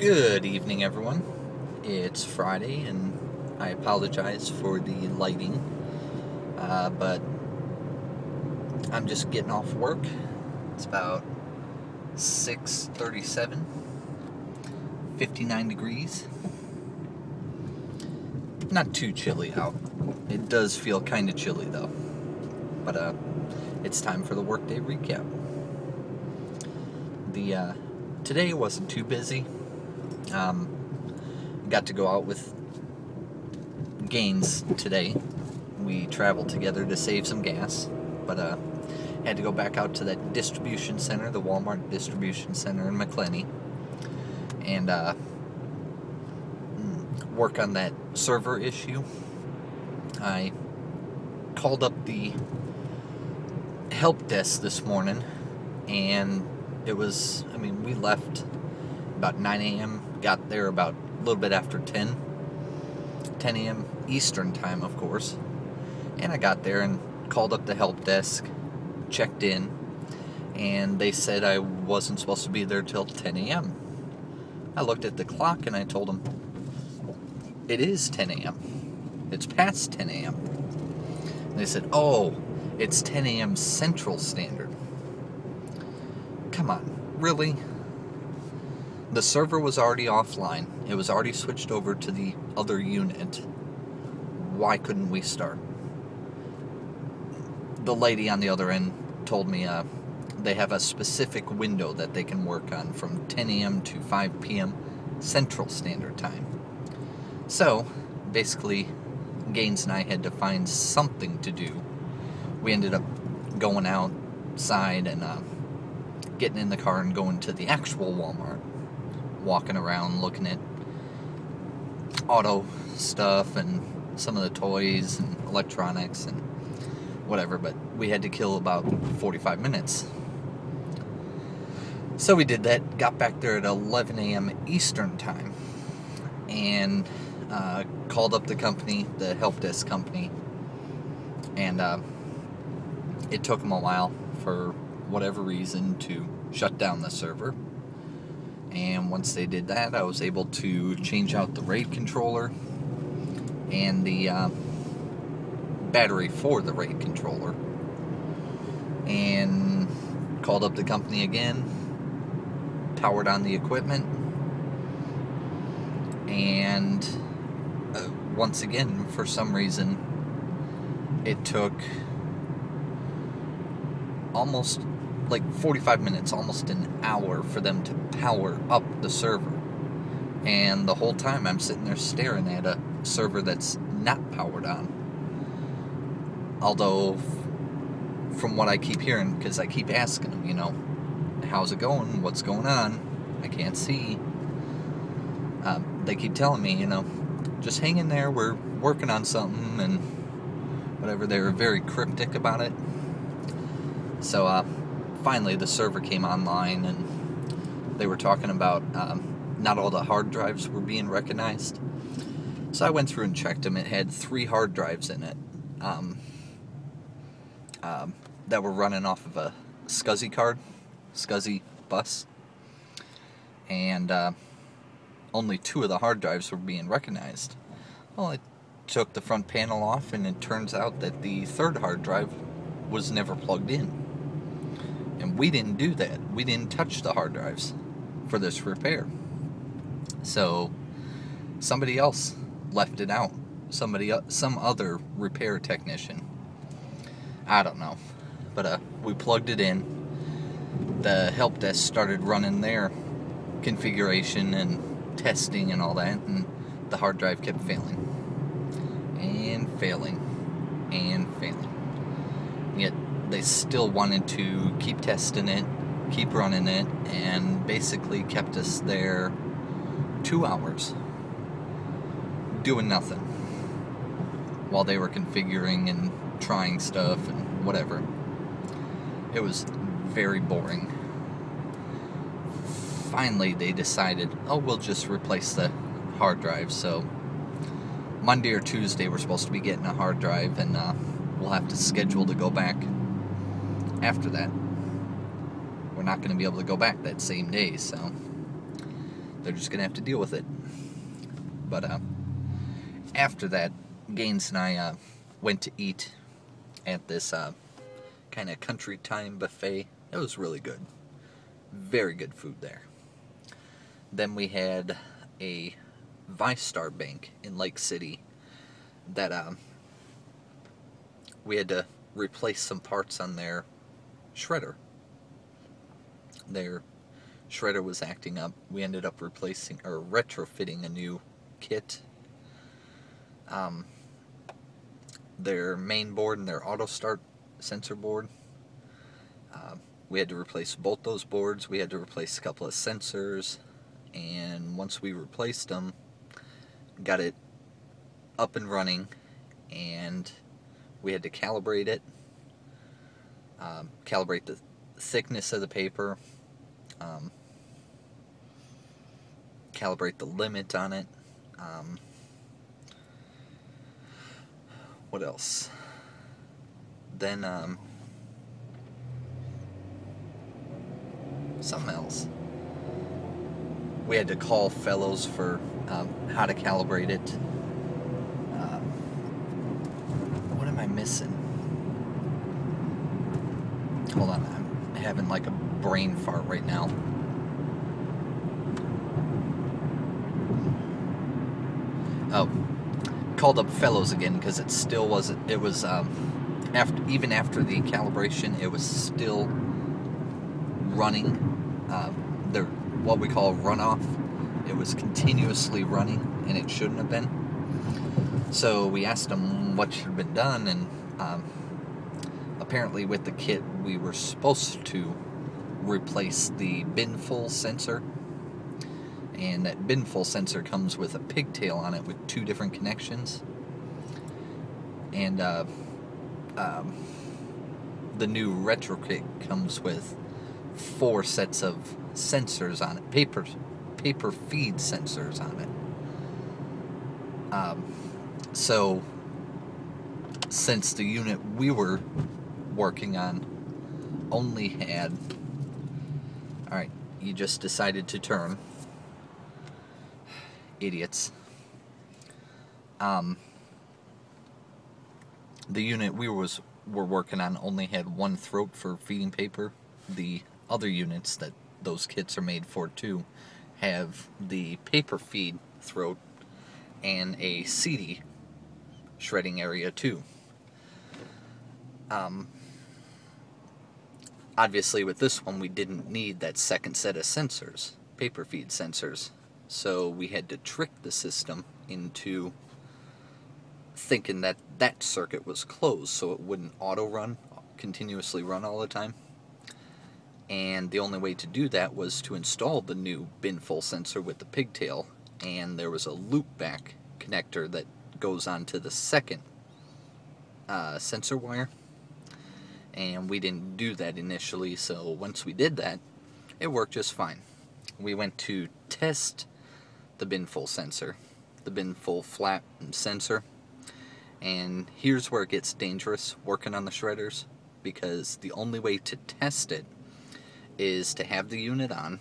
Good evening, everyone. It's Friday, and I apologize for the lighting, but I'm just getting off work. It's about 6:37, 59 degrees. Not too chilly out. It does feel kind of chilly, though. But it's time for the workday recap. Today wasn't too busy. Got to go out with Gaines today. We traveled together to save some gas, but had to go back out to that distribution center, the Walmart distribution center in McClenny, and work on that server issue. I called up the help desk this morning, and we left about 9 a.m., got there about a little bit after 10 a.m. Eastern time, of course, and I got there and called up the help desk, checked in, and they said I wasn't supposed to be there till 10 a.m. I looked at the clock and I told them, it is 10 a.m. It's past 10 a.m. And they said, oh, it's 10 a.m. Central Standard. Come on, really? The server was already offline. It was already switched over to the other unit. Why couldn't we start? The lady on the other end told me they have a specific window that they can work on from 10 a.m. to 5 p.m. Central Standard Time. So, basically, Gaines and I had to find something to do. We ended up going outside and getting in the car and going to the actual Walmart. Walking around looking at auto stuff and some of the toys and electronics and whatever, but we had to kill about 45 minutes. So we did that, got back there at 11 a.m. Eastern time, and called up the company, the help desk company, and it took them a while, for whatever reason, to shut down the server. And once they did that, I was able to change out the RAID controller and the battery for the RAID controller, and called up the company again, powered on the equipment, and once again, for some reason, it took almost like 45 minutes, almost an hour, for them to power up the server. And the whole time I'm sitting there staring at a server that's not powered on. Although, from what I keep hearing, because I keep asking them, how's it going? What's going on? I can't see. They keep telling me, just hang in there, we're working on something, and whatever. They were very cryptic about it. So, finally the server came online, and they were talking about not all the hard drives were being recognized. So I went through and checked them. It had 3 hard drives in it that were running off of a SCSI bus, and only 2 of the hard drives were being recognized. Well, I took the front panel off, and it turns out that the 3rd hard drive was never plugged in. And we didn't do that. We didn't touch the hard drives for this repair. So somebody else left it out. Some other repair technician. I don't know. But we plugged it in. The help desk started running their configuration and testing and all that, and the hard drive kept failing. And failing. And failing. Yet they still wanted to keep testing it, keep running it, and basically kept us there 2 hours doing nothing while they were configuring and trying stuff and whatever. It was very boring. Finally they decided, we'll just replace the hard drive. So Monday or Tuesday we're supposed to be getting a hard drive, and we'll have to schedule to go back after that. We're not going to be able to go back that same day, so they're just gonna have to deal with it. But after that, Gaines and I went to eat at this kind of country time buffet. It was really good. Very good food there. Then we had a ViStar bank in Lake City that we had to replace some parts on their shredder. Their shredder was acting up. We ended up replacing or retrofitting a new kit. Their main board and their auto start sensor board. We had to replace both those boards. We had to replace a couple of sensors, and once we replaced them, got it up and running, and we had to calibrate it, calibrate the thickness of the paper, calibrate the limit on it. What else? Then something else. We had to call fellows for how to calibrate it. What am I missing? Hold on, I'm having like a brain fart right now. Oh, called up fellows again because it still wasn't. It was even after the calibration, it was still running. What we call runoff. It was continuously running, and it shouldn't have been. So we asked them what should have been done, and apparently with the kit we were supposed to replace the bin-full sensor, and that bin-full sensor comes with a pigtail on it with 2 different connections, and the new retro kit comes with 4 sets of sensors on it, paper feed sensors on it. So since the unit we were working on only had, alright, you just decided to turn, idiots. The unit we were working on only had 1 throat for feeding paper. The other units that those kits are made for too have the paper feed throat and a CD shredding area too. Obviously with this one we didn't need that second set of sensors, paper feed sensors, so we had to trick the system into thinking that that circuit was closed so it wouldn't continuously run all the time. And the only way to do that was to install the new bin-full sensor with the pigtail, and there was a loopback connector that goes onto the second sensor wire, and we didn't do that initially, so once we did that, it worked just fine. We went to test the bin-full sensor, the bin-full flat sensor, and here's where it gets dangerous working on the shredders, because the only way to test it is to have the unit on,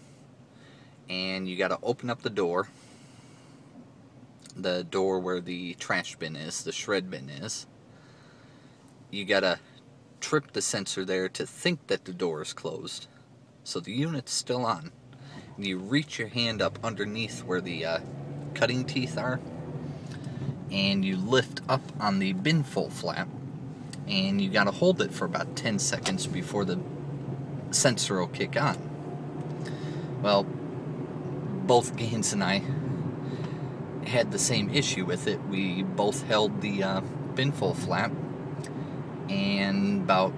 and you gotta open up the door where the trash bin is, the shred bin is. You gotta trip the sensor there to think that the door is closed, so the unit's still on. You reach your hand up underneath where the cutting teeth are, and you lift up on the bin-full flap, and you gotta hold it for about 10 seconds before the sensor will kick on. Well, both Gaines and I had the same issue with it. We both held the bin-full flap, and about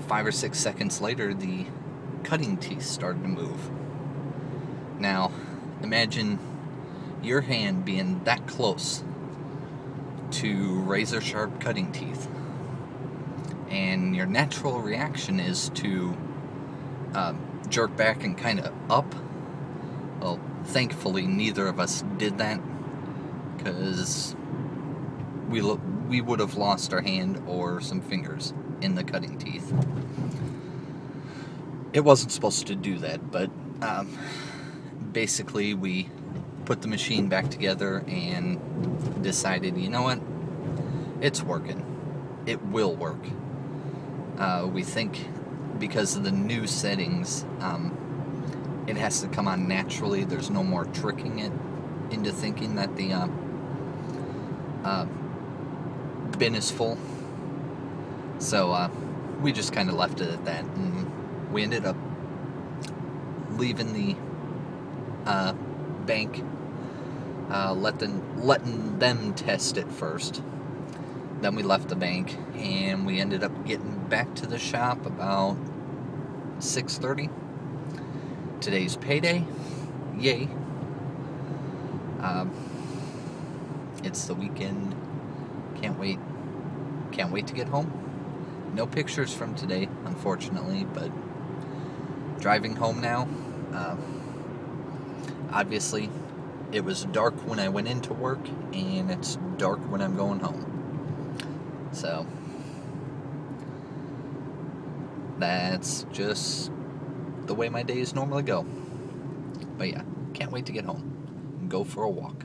5 or 6 seconds later the cutting teeth started to move. Now imagine your hand being that close to razor sharp cutting teeth, and your natural reaction is to jerk back and kind of up. Well, thankfully neither of us did that, because we would have lost our hand or some fingers in the cutting teeth. It wasn't supposed to do that, but basically we put the machine back together and decided, you know what, it's working. It will work. We think because of the new settings, it has to come on naturally. There's no more tricking it into thinking that the bin is full. So we just kind of left it at that, and we ended up leaving the bank, letting them test it first. Then we left the bank, and we ended up getting back to the shop about 6:30. Today's payday. Yay. It's the weekend. Can't wait. Can't wait to get home. No pictures from today, unfortunately, but driving home now. Obviously, it was dark when I went into work, and it's dark when I'm going home. So, that's just the way my days normally go. But yeah, can't wait to get home and go for a walk.